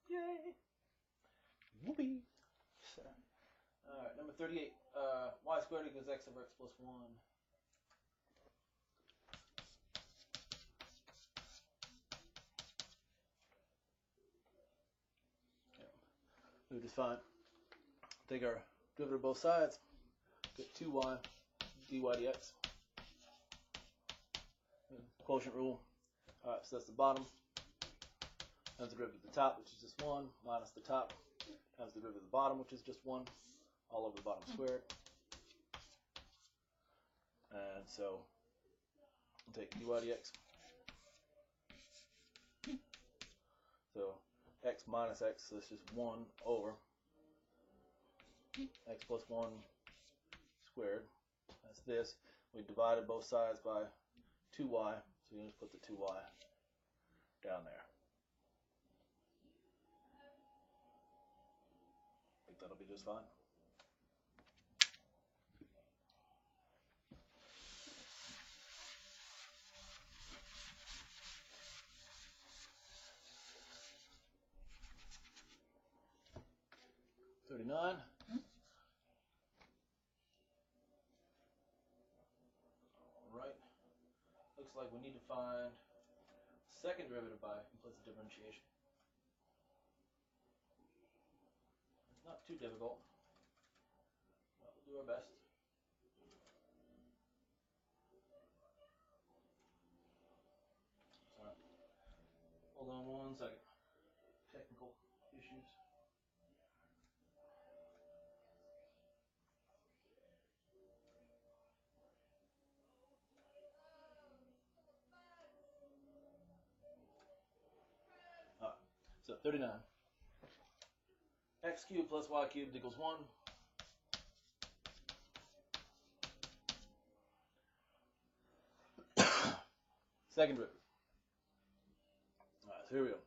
Yay! Whoopee! Alright, number 38. Y squared equals x over x plus 1. We just find, take our derivative of both sides, get 2y dy dx. Quotient rule. Alright, so that's the bottom times the derivative of the top, which is just 1, minus the top times the derivative of the bottom, which is just 1, all over the bottom squared. And so we'll take dy dx. So x minus x, so it's just 1 over x plus 1 squared. That's this. We divided both sides by 2y, so you just put the 2y down there. I think that'll be just fine. $39. Right. Looks like we need to find second derivative by implicit differentiation. It's not too difficult, but we'll do our best. Sorry. Hold on one second. Technical issues. So 39. X cubed plus y cubed equals 1. Second derivative. Alright, so here we go.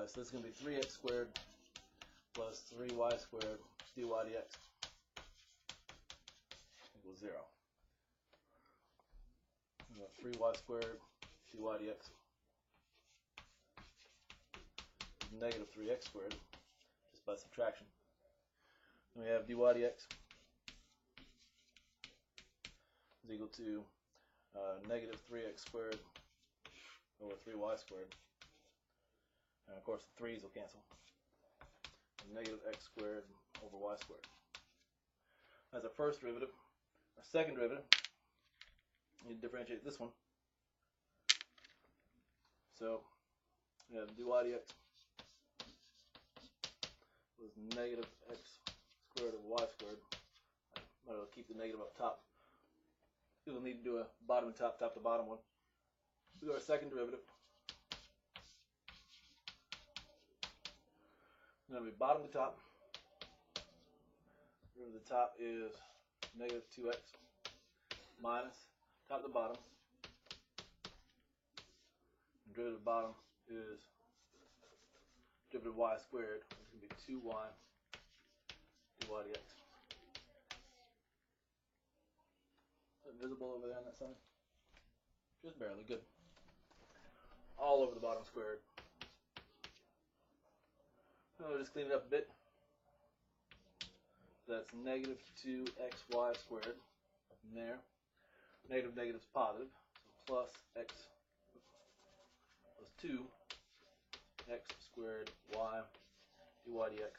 So this is going to be 3x squared plus 3y squared dy dx equals 0. We got 3y squared dy dx is negative 3x squared, just by subtraction. Then we have dy dx is equal to negative 3x squared over 3y squared. And of course the 3's will cancel. And negative x squared over y squared. That's our first derivative. Our second derivative, we need to differentiate this one. So we have dy dx was negative x squared over y squared. I might as well keep the negative up top. We'll need to do a bottom and top, top to bottom one. We do our second derivative. It's going to be bottom to top. Derivative of the top is negative 2x minus top to bottom. And derivative of the bottom is derivative of y squared, which is going to be 2y dy dx. Is it visible over there on that side? Just barely. Good. All over the bottom squared. So we'll just clean it up a bit. So that's negative 2xy squared up in there. Negative negative is positive. So plus x plus 2x squared y dy dx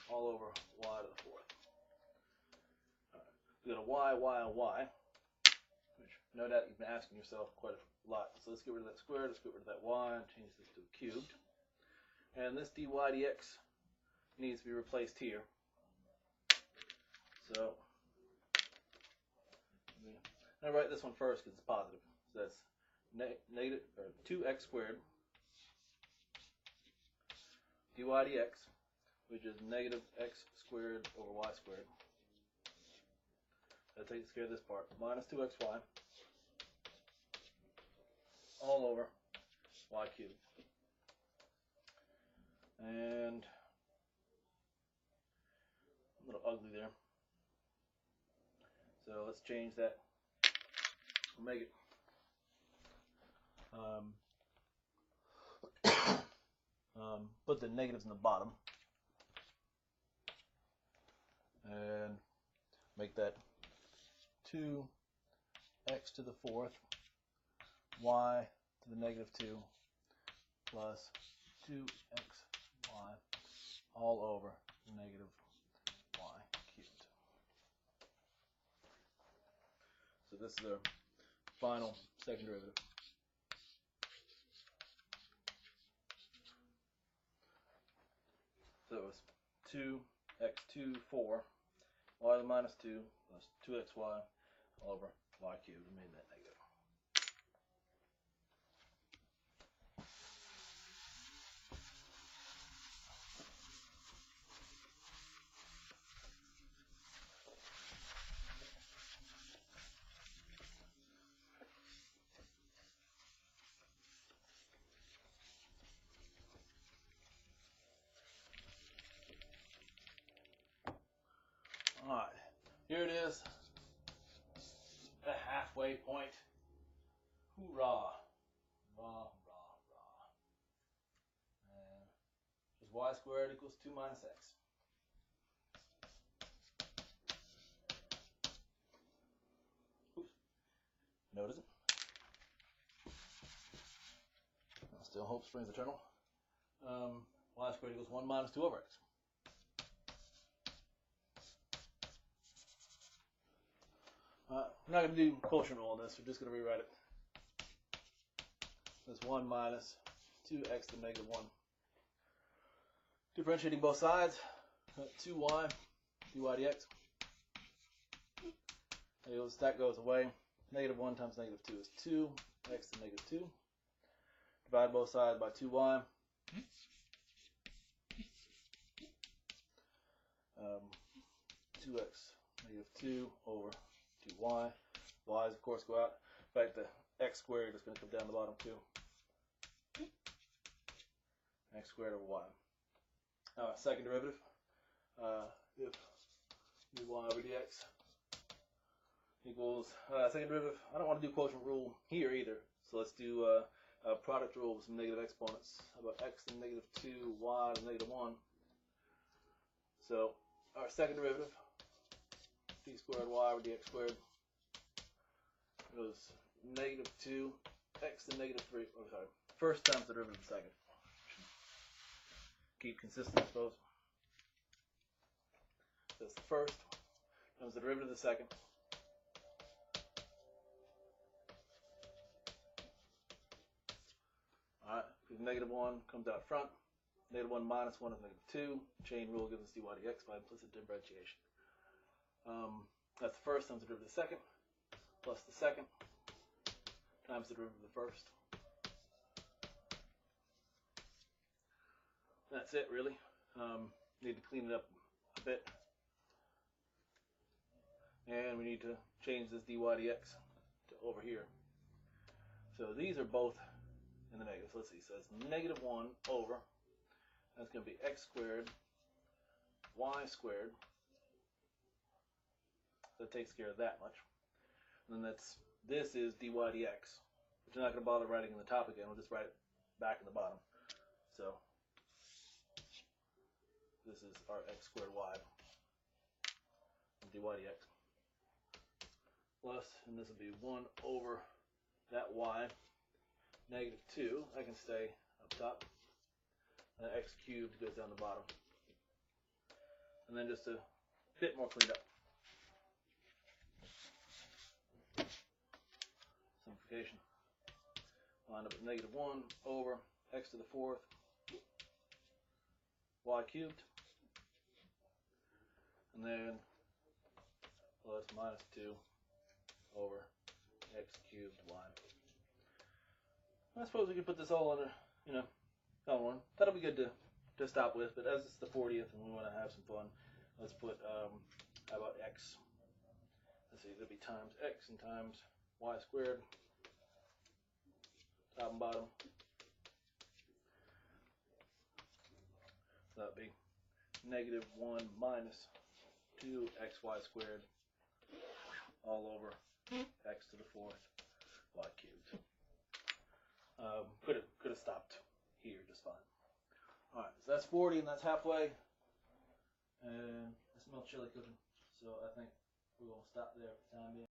all over y to the fourth. We got a y, and y, which no doubt you've been asking yourself quite a lot. So let's get rid of that squared, let's get rid of that y, and change this to a cubed. And this dy dx needs to be replaced here. So I'm going to write this one first because it's positive. So that's negative 2x squared dy dx, which is negative x squared over y squared. That takes care of this part. Minus 2xy all over y cubed. And a little ugly there. So let's change that. We'll make it Put the negatives in the bottom. And make that 2x to the fourth, y to the negative 2 plus 2xy all over negative y cubed. So this is our final second derivative. So it was 2x2 4 y to the minus 2 plus 2xy all over y cubed. We made that negative. Alright, here it is, the halfway point. Hoorah! Rah, rah, rah. And just y squared equals 2 minus x. Oops. Notice it? I still hope springs eternal. Y squared equals 1 minus 2 over x. We're not going to do quotient rule on this. We're just going to rewrite it. That's 1 minus 2x to the negative 1. Differentiating both sides. 2y dy dx. That goes away. Negative 1 times negative 2 is 2x to negative 2. Divide both sides by 2y. 2x negative 2 over 2y. Y's, of course, go out. In fact, the x squared is going to come down the bottom too. X squared over y. Second derivative. If dy over dx equals second derivative. I don't want to do quotient rule here either. So let's do product rule with some negative exponents. How about x to the negative 2, y to the negative 1. So our second derivative, d squared y over dx squared, goes negative 2 x to negative 3. Oh, sorry. First times the derivative of the second. Keep consistent, I suppose. That's the first times the derivative of the second. Alright, negative 1 comes out front. Negative 1 minus 1 is negative 2. Chain rule gives us dy dx by implicit differentiation. That's the first times the derivative of the second, plus the second times the derivative of the first. That's it, really. Need to clean it up a bit. And we need to change this dy dx to over here. So these are both in the negative. So let's see. So it's negative 1 over, that's going to be x squared, y squared. That takes care of that much. And then this is dy dx, which I'm not going to bother writing in the top again. We'll just write it back in the bottom. So this is our x squared y dy dx. Plus, and this will be 1 over that y, negative 2. I can stay up top. And x cubed goes down the bottom. And then just a bit more cleaned up. Simplification. Wind up with negative 1 over x to the fourth y cubed. And then plus minus 2 over x cubed y. I suppose we could put this all under, common one. That'll be good to stop with, but as it's the 40th and we want to have some fun, let's put, how about x? Let's see, it'll be times x and times y squared, top and bottom. So that'd be negative 1 minus 2xy squared all over x to the fourth y cubed. Could have stopped Alright, so that's 40 and that's halfway. And I smell chili cooking. So I think we're going to stop there for the time being.